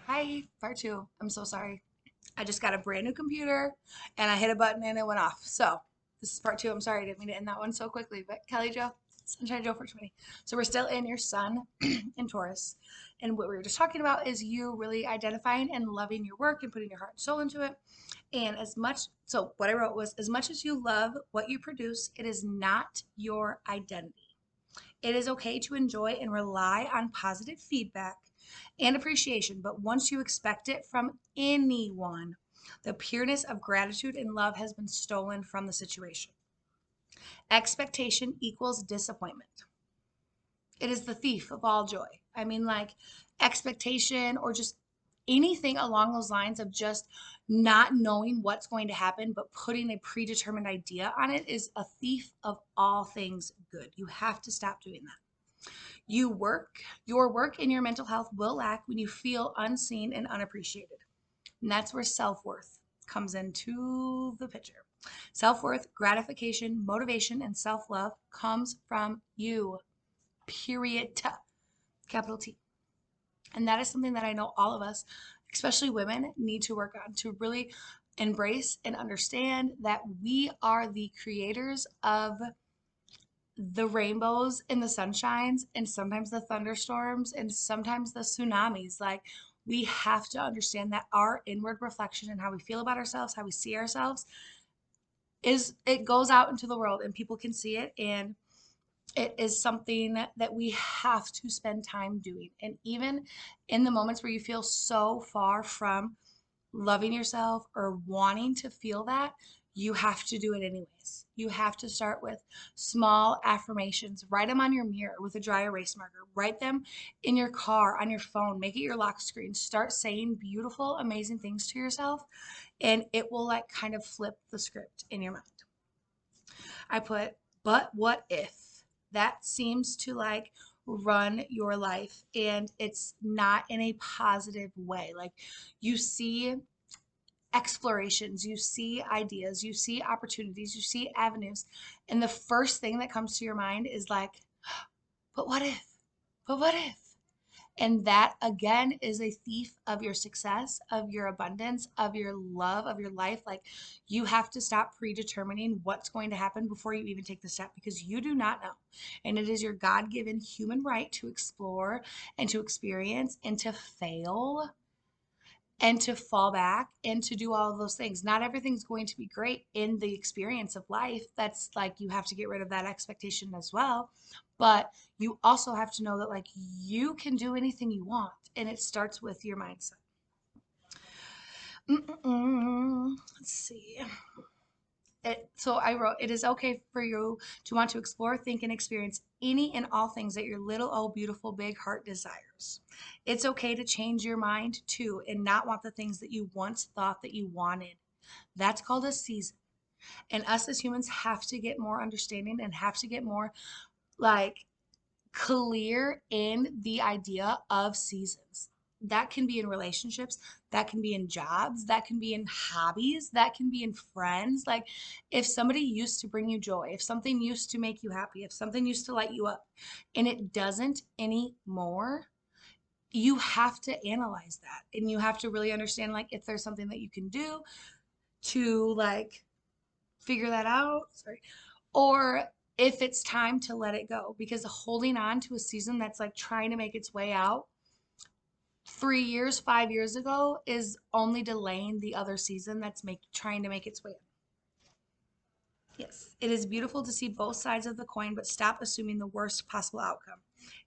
Hi, part two. I'm so sorry. I just got a brand new computer and I hit a button and it went off. So this is part two. I'm sorry I didn't mean to end that one so quickly, but Kelly Joe, Sunshine Joe 420. So we're still in your sun in Taurus. And what we were just talking about is you really identifying and loving your work and putting your heart and soul into it. And so what I wrote was, as much as you love what you produce, it is not your identity. It is okay to enjoy and rely on positive feedback and appreciation, but once you expect it from anyone, the pureness of gratitude and love has been stolen from the situation. Expectation equals disappointment. It is the thief of all joy. I mean, like expectation or just anything along those lines of just not knowing what's going to happen, but putting a predetermined idea on it is a thief of all things good. You have to stop doing that. Your work and your mental health will lack when you feel unseen and unappreciated. And that's where self worth comes into the picture. Self worth, gratification, motivation, and self love comes from you, period. Capital T. And that is something that I know all of us, especially women, need to work on to really embrace and understand that we are the creators of the rainbows and the sunshines and sometimes the thunderstorms and sometimes the tsunamis. Like, we have to understand that our inward reflection and how we feel about ourselves, how we see ourselves, is it goes out into the world and people can see it, and it is something that we have to spend time doing. And even in the moments where you feel so far from loving yourself or wanting to feel that, you have to do it anyways. You have to start with small affirmations. Write them on your mirror with a dry erase marker. Write them in your car, on your phone. Make it your lock screen. Start saying beautiful, amazing things to yourself, and it will like kind of flip the script in your mind. I put, but what if? That seems to like run your life, and it's not in a positive way. Like, you see explorations, you see ideas, you see opportunities, you see avenues, and the first thing that comes to your mind is like, but what if? But what if? And that again is a thief of your success, of your abundance, of your love, of your life. Like, you have to stop predetermining what's going to happen before you even take the step, because you do not know. And it is your God given human right to explore and to experience and to fail and to fall back and to do all of those things. Not everything's going to be great in the experience of life. That's like, you have to get rid of that expectation as well. But you also have to know that like you can do anything you want, and it starts with your mindset. Let's see. So I wrote, it is okay for you to want to explore, think, and experience any and all things that your little, oh, beautiful, big heart desires. It's okay to change your mind too and not want the things that you once thought that you wanted. That's called a season. And us as humans have to get more understanding and have to get more like clear in the idea of seasons. That can be in relationships, that can be in jobs, that can be in hobbies, that can be in friends. Like, if somebody used to bring you joy, if something used to make you happy, if something used to light you up, and it doesn't anymore, you have to analyze that. And you have to really understand, like, if there's something that you can do to, like, figure that out. Sorry. Or if it's time to let it go, because holding on to a season that's like trying to make its way out 3 years, 5 years ago is only delaying the other season that's trying to make its way. Yes, it is beautiful to see both sides of the coin, but stop assuming the worst possible outcome.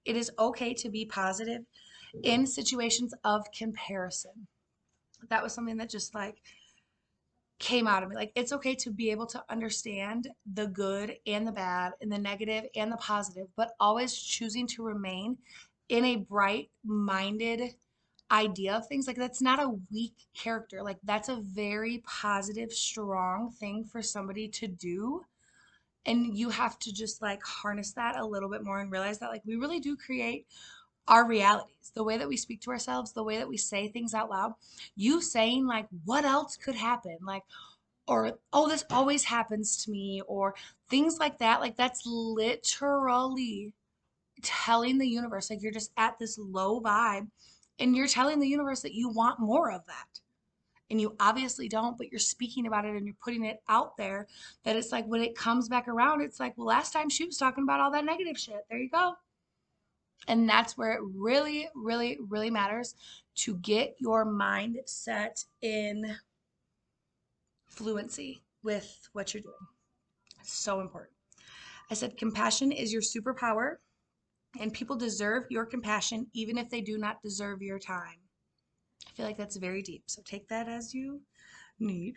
It is okay to be positive in situations of comparison. That was something that just like came out of me. Like, it's okay to be able to understand the good and the bad and the negative and the positive, but always choosing to remain in a bright minded idea of things. Like, that's not a weak character. Like, that's a very positive, strong thing for somebody to do. And you have to just like harness that a little bit more and realize that like we really do create our realities, the way that we speak to ourselves, the way that we say things out loud. You saying like, what else could happen? Like, or, oh, this always happens to me, or things like that. Like, that's literally telling the universe, like, you're just at this low vibe And you're telling the universe that you want more of that. And you obviously don't, but you're speaking about it and you're putting it out there, that it's like when it comes back around, it's like, well, last time she was talking about all that negative shit. There you go. And that's where it really, really, really matters to get your mindset in fluency with what you're doing. It's so important. I said compassion is your superpower, and people deserve your compassion even if they do not deserve your time. I feel like that's very deep. So take that as you need.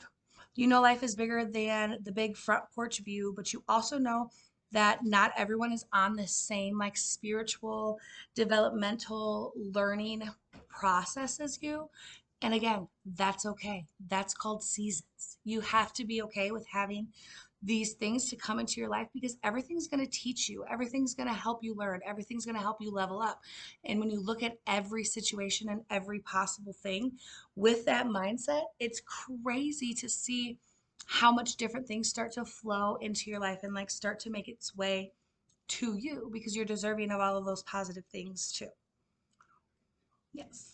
You know life is bigger than the big front porch view, but you also know that not everyone is on the same like spiritual developmental learning process as you. And again, that's okay. That's called seasons. You have to be okay with having these things to come into your life because everything's going to teach you, everything's going to help you learn, everything's going to help you level up. And when you look at every situation and every possible thing with that mindset, it's crazy to see how much different things start to flow into your life and like start to make its way to you because you're deserving of all of those positive things too. Yes.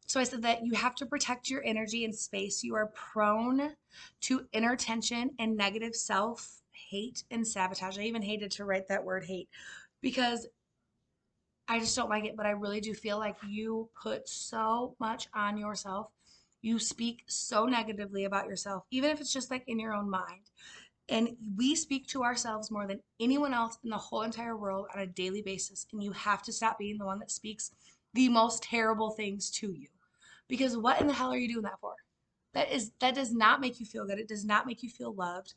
So I said that you have to protect your energy and space. You are prone to inner tension and negative self hate and sabotage. I even hated to write that word hate because I just don't like it, but I really do feel like you put so much on yourself. You speak so negatively about yourself, even if it's just like in your own mind. And we speak to ourselves more than anyone else in the whole entire world on a daily basis. And you have to stop being the one that speaks the most terrible things to you. Because what in the hell are you doing that for? That does not make you feel good. It does not make you feel loved.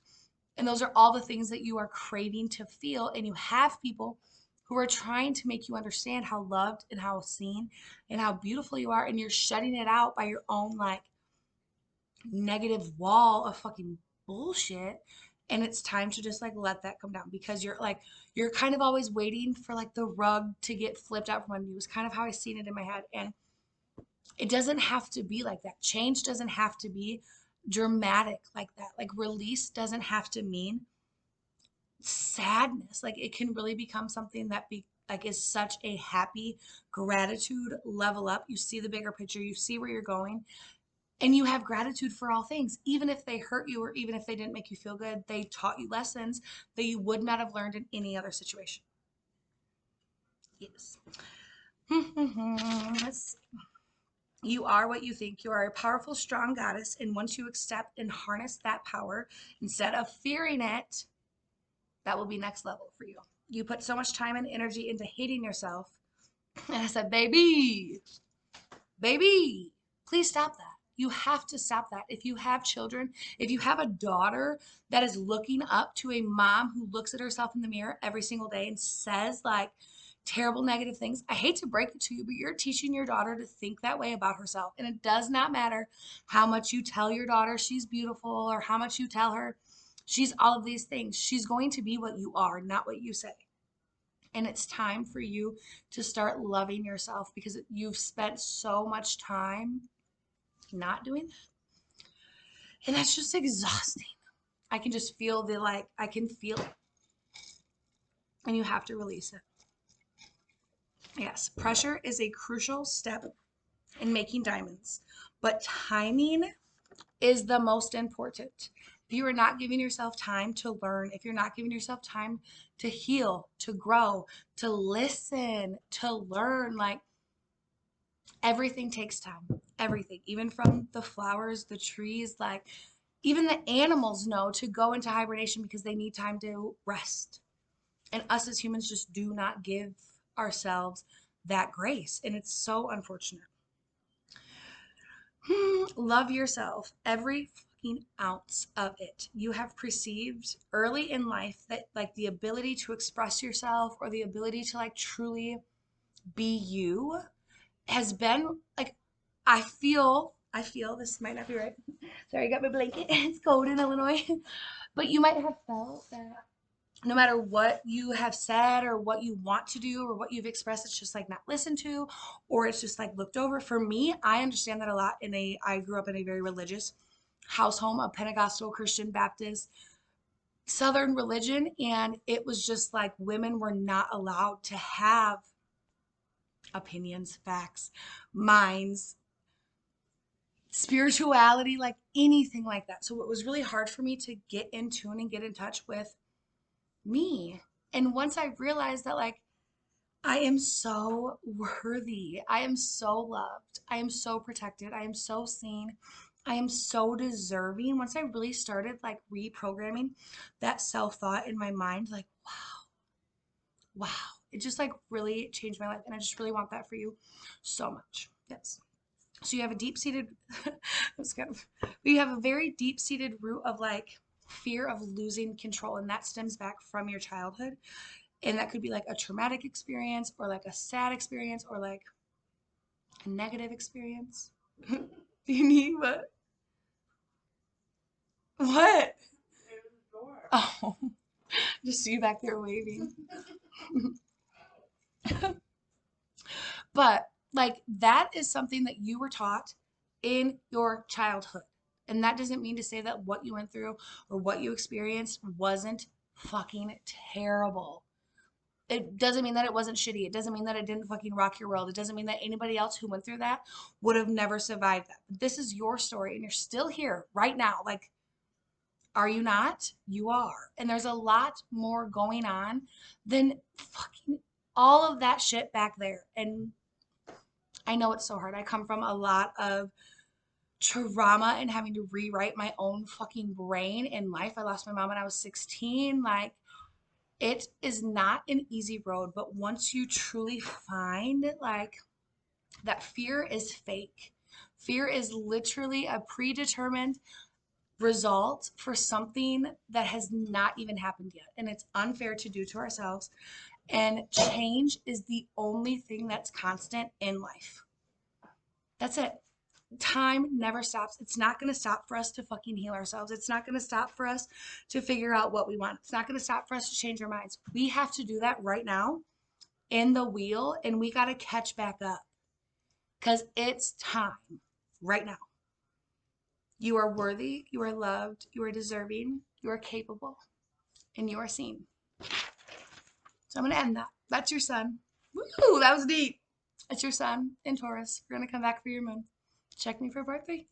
And those are all the things that you are craving to feel. And you have people who are trying to make you understand how loved and how seen and how beautiful you are. And you're shutting it out by your own like negative wall of fucking bullshit. And it's time to just like let that come down because you're kind of always waiting for like the rug to get flipped out from under you is kind of how I seen it in my head. And it doesn't have to be like that. Change doesn't have to be dramatic like that. Like release doesn't have to mean sadness. Like it can really become something that is such a happy gratitude level up. You see the bigger picture, you see where you're going, and you have gratitude for all things. Even if they hurt you or even if they didn't make you feel good, they taught you lessons that you would not have learned in any other situation. Yes. Let's see. You are what you think. You are a powerful, strong goddess. And once you accept and harness that power, instead of fearing it, that will be next level for you. You put so much time and energy into hating yourself. And I said, baby, please stop that. You have to stop that. If you have children, if you have a daughter that is looking up to a mom who looks at herself in the mirror every single day and says like terrible negative things, I hate to break it to you, but you're teaching your daughter to think that way about herself. And it does not matter how much you tell your daughter she's beautiful or how much you tell her she's all of these things. She's going to be what you are, not what you say. And it's time for you to start loving yourself because you've spent so much time not doing that. And that's just exhausting. I can just feel I can feel it. And you have to release it. Yes, pressure is a crucial step in making diamonds, but timing is the most important. If you are not giving yourself time to learn, if you're not giving yourself time to heal, to grow, to listen, to learn, like everything takes time. Everything, even from the flowers, the trees, like even the animals know to go into hibernation because they need time to rest. And us as humans just do not give ourselves that grace. And it's so unfortunate. Love yourself, every fucking ounce of it. You have perceived early in life that like the ability to express yourself or the ability to like truly be you has been like, I feel this might not be right. Sorry, I got my blanket. It's cold in Illinois. But you might have felt that no matter what you have said or what you want to do or what you've expressed, it's just like not listened to or it's just like looked over. For me, I understand that a lot I grew up in a very religious household, a Pentecostal Christian Baptist Southern religion. And it was just like women were not allowed to have opinions, facts, minds, spirituality, like anything like that. So it was really hard for me to get in tune and get in touch with me. And once I realized that, like, I am so worthy, I am so loved, I am so protected, I am so seen, I am so deserving. Once I really started like reprogramming that self thought in my mind, like, wow, it just like really changed my life. And I just really want that for you so much. Yes. So you have a deep seated, that's kind of, you have a very deep seated root of like fear of losing control. And that stems back from your childhood. And that could be like a traumatic experience or like a sad experience or like a negative experience. Do you need what? What? Oh, just see you back there waving. But like that is something that you were taught in your childhood. And that doesn't mean to say that what you went through or what you experienced wasn't fucking terrible. It doesn't mean that it wasn't shitty. It doesn't mean that it didn't fucking rock your world. It doesn't mean that anybody else who went through that would have never survived that. But this is your story and you're still here right now. Like, are you not? You are. And there's a lot more going on than fucking all of that shit back there. And I know it's so hard. I come from a lot of trauma and having to rewrite my own fucking brain in life. I lost my mom when I was 16. Like, it is not an easy road, but once you truly find like that fear is fake. Fear is literally a predetermined result for something that has not even happened yet. And it's unfair to do to ourselves. And change is the only thing that's constant in life. That's it. Time never stops. It's not going to stop for us to fucking heal ourselves. It's not going to stop for us to figure out what we want. It's not going to stop for us to change our minds. We have to do that right now in the wheel, and we got to catch back up because it's time right now. You are worthy, you are loved, you are deserving, you are capable, and you are seen. So I'm going to end that. That's your sun. Woo, that was deep. It's your sun in Taurus. We're going to come back for your moon. Check me for part 3.